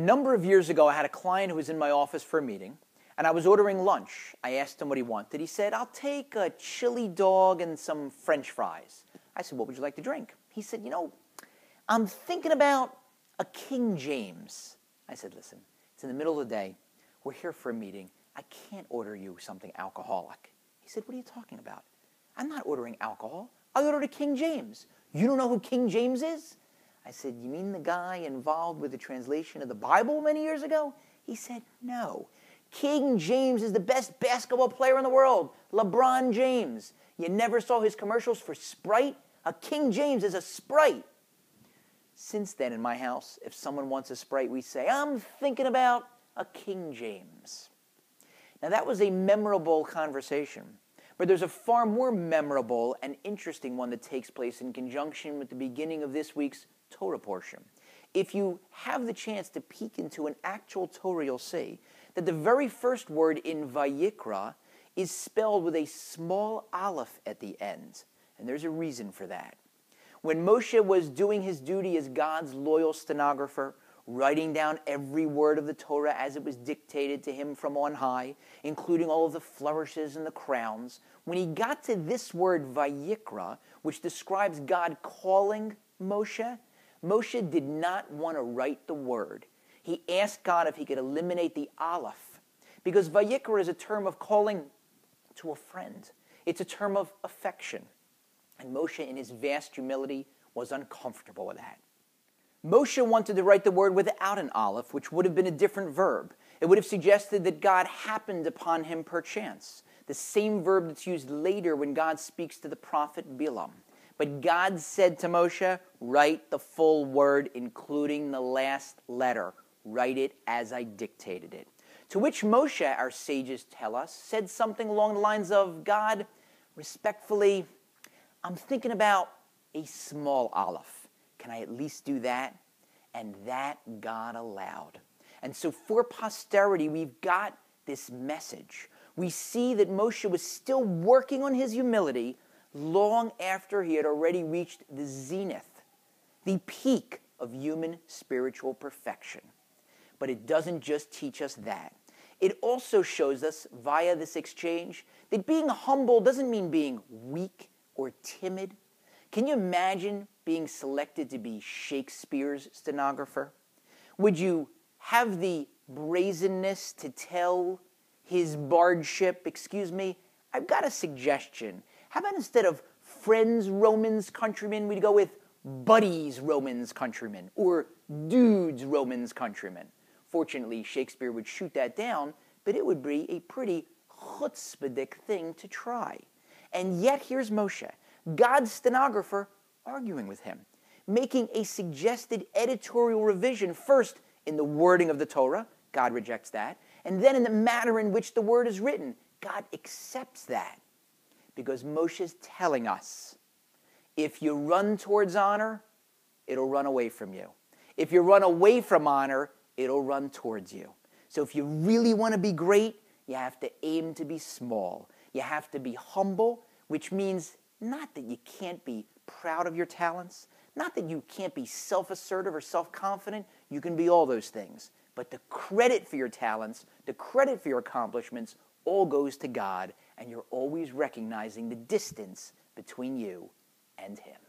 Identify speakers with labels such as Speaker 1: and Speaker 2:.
Speaker 1: A number of years ago, I had a client who was in my office for a meeting, and I was ordering lunch. I asked him what he wanted. He said, "I'll take a chili dog and some French fries." I said, "What would you like to drink?" He said, "I'm thinking about a King James." I said, "Listen, it's in the middle of the day. We're here for a meeting. I can't order you something alcoholic." He said, "What are you talking about? I'm not ordering alcohol. I ordered a King James. You don't know who King James is?" I said, "You mean the guy involved with the translation of the Bible many years ago?" He said, "No. King James is the best basketball player in the world, LeBron James. You never saw his commercials for Sprite? A King James is a Sprite." Since then, in my house, if someone wants a Sprite, we say, "I'm thinking about a King James." Now, that was a memorable conversation. But there's a far more memorable and interesting one that takes place in conjunction with the beginning of this week's Torah portion. If you have the chance to peek into an actual Torah, you'll see that the very first word in VaYikra is spelled with a small aleph at the end. And there's a reason for that. When Moshe was doing his duty as God's loyal stenographer, writing down every word of the Torah as it was dictated to him from on high, including all of the flourishes and the crowns, when he got to this word VaYikra, which describes God calling Moshe, Moshe did not want to write the word. He asked God if he could eliminate the aleph, because VaYikra is a term of calling to a friend. It's a term of affection. And Moshe, in his vast humility, was uncomfortable with that. Moshe wanted to write the word without an aleph, which would have been a different verb. It would have suggested that God happened upon him perchance, the same verb that's used later when God speaks to the prophet Bilam. But God said to Moshe, "Write the full word, including the last letter. Write it as I dictated it." To which Moshe, our sages tell us, said something along the lines of, "God, respectfully, I'm thinking about a small aleph. Can I at least do that?" And that God allowed. And so for posterity, we've got this message. We see that Moshe was still working on his humility long after he had already reached the zenith, the peak of human spiritual perfection. But it doesn't just teach us that. It also shows us, via this exchange, that being humble doesn't mean being weak or timid. Can you imagine being selected to be Shakespeare's stenographer? Would you have the brazenness to tell his bardship, "Excuse me, I've got a suggestion. How about instead of friends, Romans, countrymen, we'd go with buddies, Romans, countrymen, or dudes, Romans, countrymen"? Fortunately, Shakespeare would shoot that down, but it would be a pretty chutzpahdik thing to try. And yet here's Moshe, God's stenographer, arguing with him, making a suggested editorial revision, first in the wording of the Torah, God rejects that, and then in the manner in which the word is written, God accepts that. Because Moshe's telling us, if you run towards honor, it'll run away from you. If you run away from honor, it'll run towards you. So if you really want to be great, you have to aim to be small. You have to be humble, which means not that you can't be proud of your talents, not that you can't be self-assertive or self-confident. You can be all those things. But the credit for your talents, the credit for your accomplishments, all goes to God, and you're always recognizing the distance between you and Him.